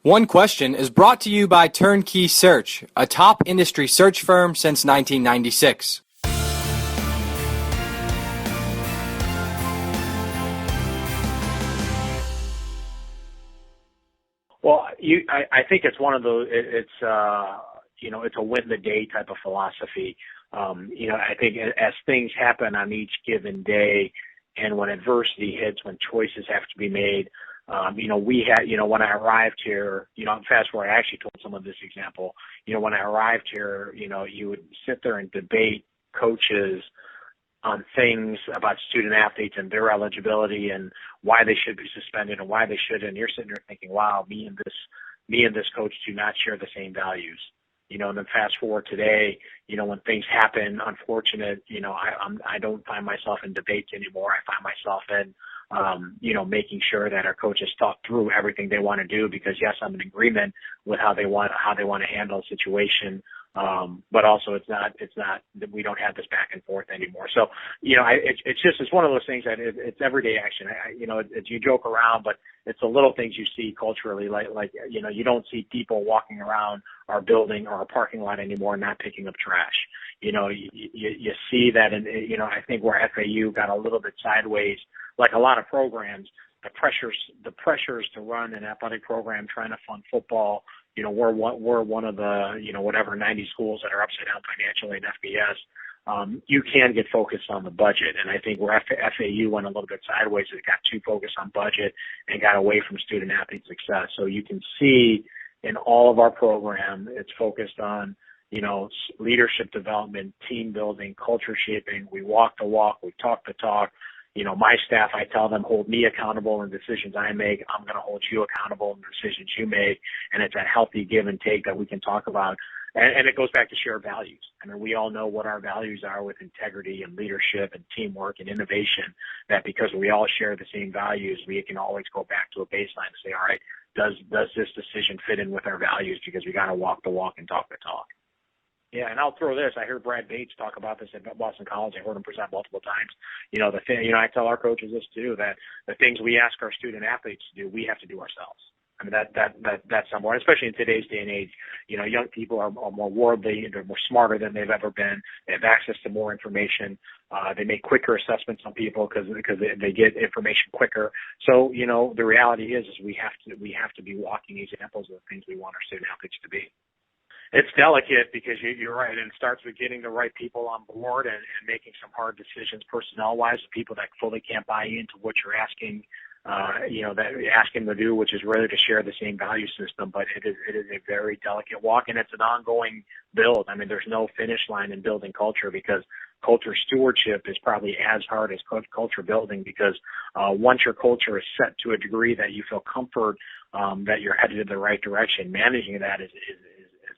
One Question is brought to you by Turnkey Search, a top industry search firm since 1996. Well, I think it's one of those. It's a win the day type of philosophy. I think as things happen on each given day, and when adversity hits, when choices have to be made, we had, when I arrived here, fast forward, I actually told some of this example. When I arrived here, you would sit there and debate coaches on things about student athletes and their eligibility and why they should be suspended and why they shouldn't. And you're sitting there thinking, wow, me and this coach do not share the same values. And then fast forward today, when things happen, unfortunate, I don't find myself in debates anymore. I find myself in, making sure that our coaches talk through everything they want to do, because yes, I'm in agreement with how they want to handle a situation. But also it's not that we don't have this back and forth anymore. So, it's one of those things that it's everyday action. You joke around, but it's the little things you see culturally, like, you don't see people walking around our building or our parking lot anymore not picking up trash. You see that, and, I think where FAU got a little bit sideways, like a lot of programs, the pressures to run an athletic program, trying to fund football. We're one of the, 90 schools that are upside down financially in FBS. You can get focused on the budget. And I think where FAU went a little bit sideways, it got too focused on budget and got away from student athlete success. So you can see in all of our program, it's focused on, leadership development, team building, culture shaping. We walk the walk, we talk the talk. My staff, I tell them, hold me accountable in decisions I make. I'm going to hold you accountable in the decisions you make. And it's a healthy give and take that we can talk about. And it goes back to shared values. I mean, we all know what our values are with integrity and leadership and teamwork and innovation, that because we all share the same values, we can always go back to a baseline and say, all right, does this decision fit in with our values? Because we got to walk the walk and talk the talk. Yeah, and I'll throw this. I heard Brad Bates talk about this at Boston College. I heard him present multiple times. I tell our coaches this too, that the things we ask our student athletes to do, we have to do ourselves. I mean, that's somewhere, especially in today's day and age. Young people are more worldly, they're more smarter than they've ever been. They have access to more information. They make quicker assessments on people because they get information quicker. So, the reality is we have to be walking examples of the things we want our student athletes to be. It's delicate because you're right, and it starts with getting the right people on board and making some hard decisions personnel-wise, people that fully can't buy into what you're asking, that you're asking them to do, which is really to share the same value system. But it is a very delicate walk, and it's an ongoing build. I mean, there's no finish line in building culture, because culture stewardship is probably as hard as culture building, because once your culture is set to a degree that you feel comfort that you're headed in the right direction, managing that is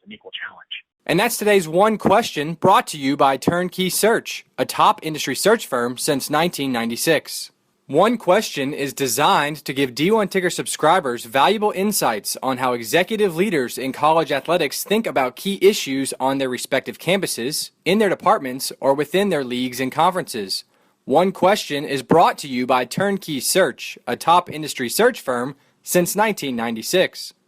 an equal challenge. And that's today's One Question, brought to you by Turnkey Search, a top industry search firm since 1996. One Question is designed to give D1 Ticker subscribers valuable insights on how executive leaders in college athletics think about key issues on their respective campuses, in their departments, or within their leagues and conferences. One Question is brought to you by Turnkey Search, a top industry search firm since 1996.